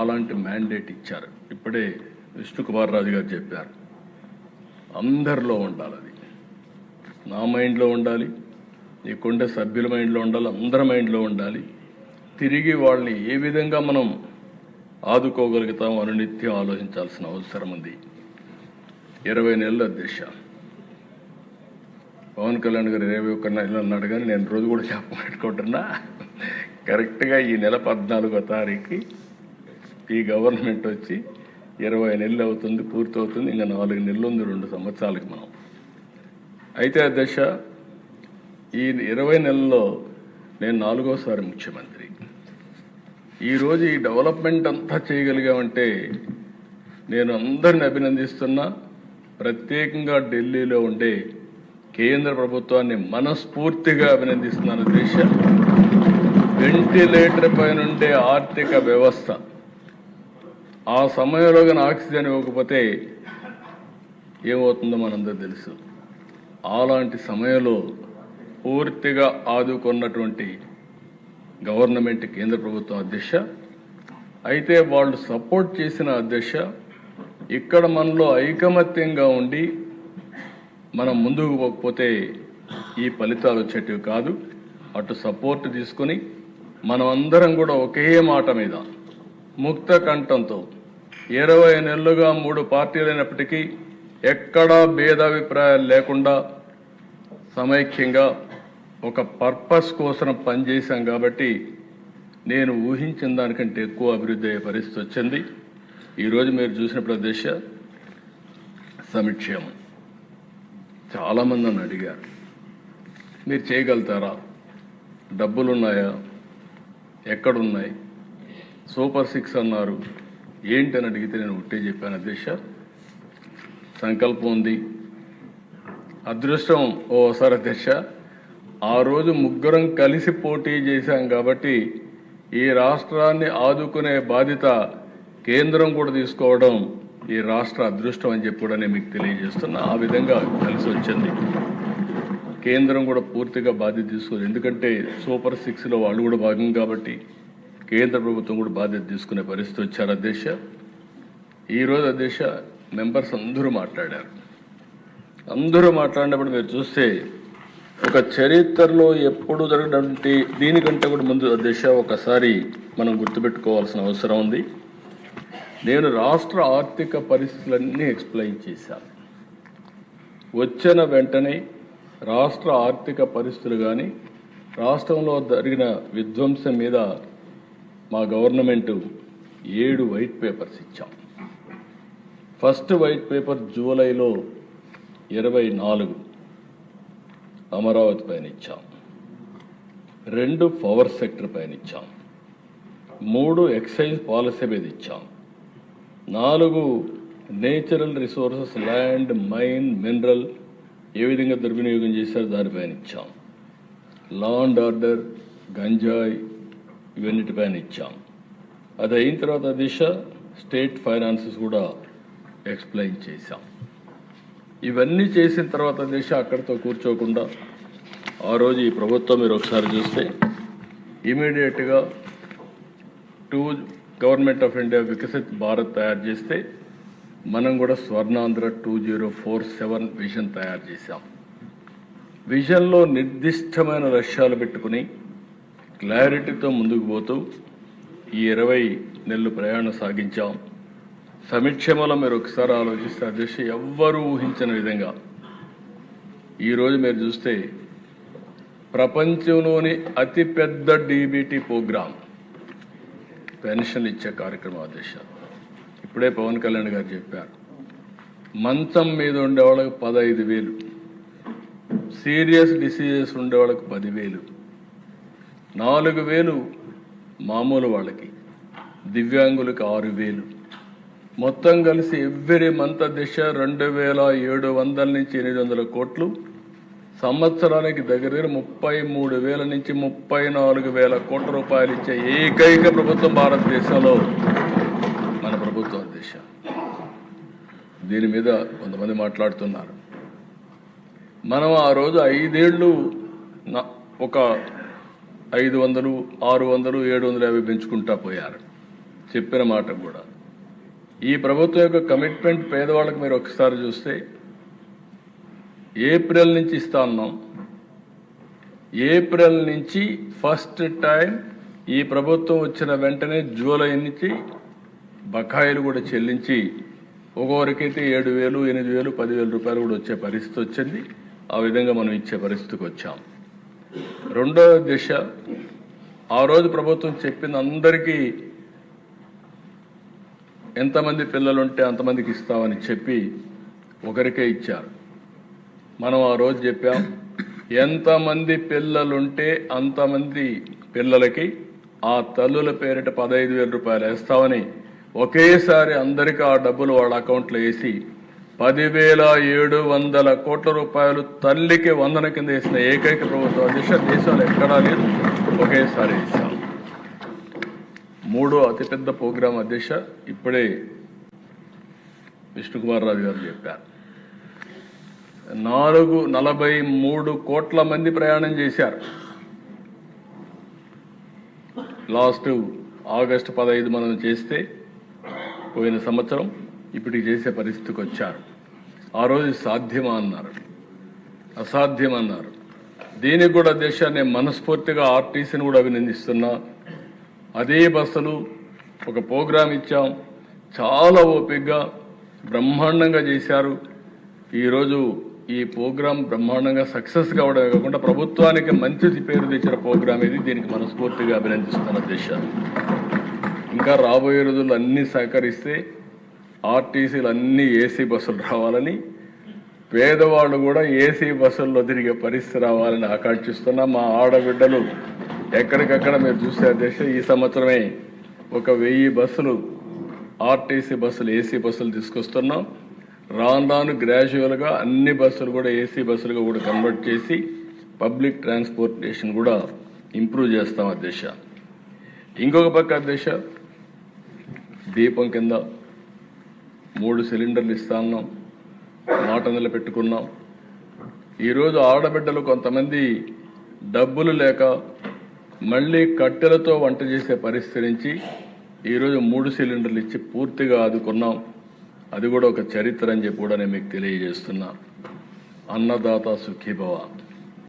అలాంటి మ్యాండేట్ ఇచ్చారు. ఇప్పుడే విష్ణుకుమార్ రాజు గారు చెప్పారు, అందరిలో ఉండాలి. అది నా మైండ్లో ఉండాలి, నీకుండే సభ్యుల మైండ్లో ఉండాలి, అందరి మైండ్లో ఉండాలి. తిరిగి వాళ్ళని ఏ విధంగా మనం ఆదుకోగలుగుతాం అని నిత్యం ఆలోచించాల్సిన అవసరం ఉంది. 20 నెలల దిశ పవన్ కళ్యాణ్ గారు 21 నెలలు అన్నాడు, కానీ నేను రోజు కూడా చెప్పబెట్టుకుంటున్నా. కరెక్ట్గా ఈ నెల 14వ తారీఖు ఈ గవర్నమెంట్ వచ్చి 20 నెలలు అవుతుంది, పూర్తవుతుంది. ఇంకా 4 నెలలు ఉంది 2 సంవత్సరాలకి మనం. అయితే ఆ దశ ఈ 20 నెలల్లో నేను 4వసారి ముఖ్యమంత్రి. ఈరోజు ఈ డెవలప్మెంట్ అంతా చేయగలిగామంటే నేను అందరిని అభినందిస్తున్నా. ప్రత్యేకంగా ఢిల్లీలో ఉండే కేంద్ర ప్రభుత్వాన్ని మనస్ఫూర్తిగా అభినందిస్తున్నాను. దేశ వెంటిలేటర్ పైన ఉండే ఆర్థిక వ్యవస్థ ఆ సమయంలో కానీ ఆక్సిజన్ ఇవ్వకపోతే ఏమవుతుందో మనందరూ తెలుసు. అలాంటి సమయంలో పూర్తిగా ఆదుకున్నటువంటి గవర్నమెంట్ కేంద్ర ప్రభుత్వం అధ్యక్ష. అయితే వాళ్ళు సపోర్ట్ చేసిన అధ్యక్ష, ఇక్కడ మనలో ఐకమత్యంగా ఉండి మనం ముందుకు పోకపోతే ఈ ఫలితాలు వచ్చేటివి కాదు. అటు సపోర్ట్ తీసుకుని మనం అందరం కూడా ఒకే మాట మీద ముక్త కంఠంతో 20 నెలలుగా 3 పార్టీలైనప్పటికీ ఎక్కడా భేదాభిప్రాయాలు లేకుండా సమైక్యంగా ఒక పర్పస్ కోసం పనిచేశాం. కాబట్టి నేను ఊహించిన దానికంటే ఎక్కువ అభివృద్ధి అయ్యే పరిస్థితి వచ్చింది. ఈరోజు మీరు చూసిన ప్రదేశ సంక్షేమం చాలామంది నన్ను అడిగారు, మీరు చేయగలుగుతారా, డబ్బులున్నాయా, ఎక్కడున్నాయి, సూపర్ 6 అన్నారు ఏంటని అడిగితే నేను ఒకటే చెప్పాను అధ్యక్ష, సంకల్పం ఉంది, అదృష్టం ఓసారి అధ్యక్ష. ఆ రోజు ముగ్గురం కలిసి పోటీ చేశాం కాబట్టి ఈ రాష్ట్రాన్ని ఆదుకునే బాధ్యత కేంద్రం కూడా తీసుకోవడం ఈ రాష్ట్ర అదృష్టం అని చెప్పి కూడా నేను మీకు తెలియజేస్తున్నా. ఆ విధంగా కలిసి వచ్చింది. కేంద్రం కూడా పూర్తిగా బాధ్యత తీసుకోదు, ఎందుకంటే సూపర్ 6లో వాళ్ళు కూడా భాగం కాబట్టి కేంద్ర ప్రభుత్వం కూడా బాధ్యత తీసుకునే పరిస్థితి వచ్చారు అధ్యక్ష. ఈరోజు అధ్యక్ష మెంబర్స్ అందరూ మాట్లాడారు. అందరూ మాట్లాడినప్పుడు మీరు చూస్తే ఒక చరిత్రలో ఎప్పుడు జరగడానికి దీనికంటే కూడా ముందు అధ్యక్ష ఒకసారి మనం గుర్తుపెట్టుకోవాల్సిన అవసరం ఉంది. నేను రాష్ట్ర ఆర్థిక పరిస్థితులన్నీ ఎక్స్ప్లెయిన్ చేశాను. వచ్చిన వెంటనే రాష్ట్ర ఆర్థిక పరిస్థితులు కానీ రాష్ట్రంలో జరిగిన విధ్వంసం మీద మా గవర్నమెంటు 7 వైట్ పేపర్స్ ఇచ్చాం. ఫస్ట్ వైట్ పేపర్ జూలైలో 24 అమరావతి పైన ఇచ్చాం, 2 పవర్ సెక్టర్ పైన ఇచ్చాం, 3 ఎక్సైజ్ పాలసీ మీద ఇచ్చాం, 4 natural resources land mine mineral ఏ విధంగా దుర్వినియోగం చేశారో దానిపైన ఇచ్చాం, లా అండ్ ఆర్డర్ గంజాయి ఇవన్నిటిపైన ఇచ్చాం. అది అయిన తర్వాత దిశ స్టేట్ ఫైనాన్సెస్ కూడా ఎక్స్ప్లెయిన్ చేశాం. ఇవన్నీ చేసిన తర్వాత దిశ అక్కడితో కూర్చోకుండా ఆ రోజు ఈ ప్రభుత్వం మీరు ఒకసారి చూస్తే ఇమీడియట్గా government of India Viksit Bharat తయారు చేస్తే మనం కూడా స్వర్ణాంధ్ర 2047 విజన్ తయారు చేశాం. విజన్లో నిర్దిష్టమైన లక్ష్యాలు పెట్టుకుని క్లారిటీతో ముందుకు పోతూ ఈ 20 నెలలు ప్రయాణం సాగించాం. సమీక్షలో మీరు ఒకసారి ఆలోచిస్తే అధ్యక్ష ఎవ్వరూ ఊహించని విధంగా ఈరోజు మీరు చూస్తే ప్రపంచంలోని అతిపెద్ద డీబీటీ ప్రోగ్రాం పెన్షన్ ఇచ్చే కార్యక్రమం అధ్యక్ష. ఇప్పుడే పవన్ కళ్యాణ్ గారు చెప్పారు, మంచం మీద ఉండే వాళ్ళకి 15,000, సీరియస్ డిసీజెస్ ఉండే వాళ్ళకి 10,000, 4,000 మామూలు వాళ్ళకి, దివ్యాంగులకు 6,000, మొత్తం కలిసి ఎవ్రీ మంత్ దిశ 2,700 నుంచి 800 కోట్లు, సంవత్సరానికి దగ్గర 33,000 నుంచి 34,000 కోట్ల రూపాయలు ఇచ్చే ఏకైక ప్రభుత్వం భారతదేశంలో మన ప్రభుత్వం దిశ. దీని మీద కొంతమంది మాట్లాడుతున్నారు. మనం ఆ రోజు 5 ఏళ్ళు ఒక 500, 600, 750 పెంచుకుంటా పోయారు. చెప్పిన మాట కూడా. ఈ ప్రభుత్వం యొక్క కమిట్మెంట్ పేదవాళ్ళకి మీరు ఒకసారి చూస్తే ఏప్రిల్ నుంచి ఇస్తా ఉన్నాం. ఏప్రిల్ నుంచి ఫస్ట్ టైం ఈ ప్రభుత్వం వచ్చిన వెంటనే జూలై నుంచి బకాయిలు కూడా చెల్లించి ఒక్కొక్కరికైతే 7,000, 8,000, 10,000 రూపాయలు కూడా వచ్చే పరిస్థితి వచ్చింది. ఆ విధంగా మనం ఇచ్చే పరిస్థితికి వచ్చాం. రెండవ దిశ, ఆ రోజు ప్రభుత్వం చెప్పింది అందరికీ ఎంతమంది పిల్లలుంటే అంతమందికి ఇస్తామని చెప్పి ఒకరికే ఇచ్చారు. మనం ఆ రోజు చెప్పాం, ఎంతమంది పిల్లలుంటే అంతమంది పిల్లలకి ఆ తల్లుల పేరిట 15,000 రూపాయలు వేస్తామని ఒకేసారి అందరికీ ఆ డబ్బులు వాళ్ళ అకౌంట్లో వేసి 10,700 కోట్ల రూపాయలు తల్లికి వందన కింద వేసిన ఏకైక ప్రభుత్వం అధ్యక్ష దేశంలో ఎక్కడా లేదు. ఒకేసారి వేసాం. మూడో అతిపెద్ద ప్రోగ్రాం అధ్యక్ష ఇప్పుడే విష్ణుకుమార్ రాజు గారు చెప్పారు. 43 కోట్ల మంది ప్రయాణం చేశారు. లాస్ట్ ఆగస్టు 15 మనం చేస్తే పోయిన సంవత్సరం ఇప్పటికి చేసే పరిస్థితికి వచ్చారు. ఆ రోజు సాధ్యమా అన్నారు, అసాధ్యమన్నారు. దీనికి కూడా దేశాన్ని మనస్ఫూర్తిగా ఆర్టీసీని కూడా అభినందిస్తున్నా. అదే బస్సులు ఒక ప్రోగ్రాం ఇచ్చాం, చాలా ఓపికగా బ్రహ్మాండంగా చేశారు. ఈరోజు ఈ ప్రోగ్రాం బ్రహ్మాండంగా సక్సెస్ కావడమే కాకుండా ప్రభుత్వానికి మంచి పేరు తెచ్చిన ప్రోగ్రాం ఇది. దీనికి మనస్ఫూర్తిగా అభినందిస్తున్న దేశాన్ని. ఇంకా రాబోయే రోజుల్లో అన్నీ సహకరిస్తే ఆర్టీసీలు అన్నీ ఏసీ బస్సులు రావాలని, పేదవాళ్ళు కూడా ఏసీ బస్సుల్లో తిరిగే పరిస్థితి రావాలని ఆకాంక్షిస్తున్నా. మా ఆడబిడ్డలు ఎక్కడికక్కడ మీరు చూసే దేశ ఈ సంవత్సరమే 1,000 బస్సులు ఆర్టీసీ బస్సులు ఏసీ బస్సులు తీసుకొస్తున్నాం. రాను రాను గ్రాడ్యువల్గా అన్ని బస్సులు కూడా ఏసీ బస్సులుగా కూడా కన్వర్ట్ చేసి పబ్లిక్ ట్రాన్స్పోర్టేషన్ కూడా ఇంప్రూవ్ చేస్తాం అధ్యక్ష. ఇంకొక పక్క అధ్యక్ష, దీపం కింద 3 సిలిండర్లు ఇస్తా ఉన్నాం, మాట నిలబెట్టుకున్నాం. ఈరోజు ఆడబిడ్డలు కొంతమంది డబ్బులు లేక మళ్ళీ కట్టెలతో వంట చేసే పరిస్థితి నుంచి ఈరోజు 3 సిలిండర్లు ఇచ్చి పూర్తిగా ఆదుకున్నాం. అది కూడా ఒక చరిత్ర అని చెప్పి కూడా నేను మీకు తెలియజేస్తున్నా. అన్నదాత సుఖీభవ.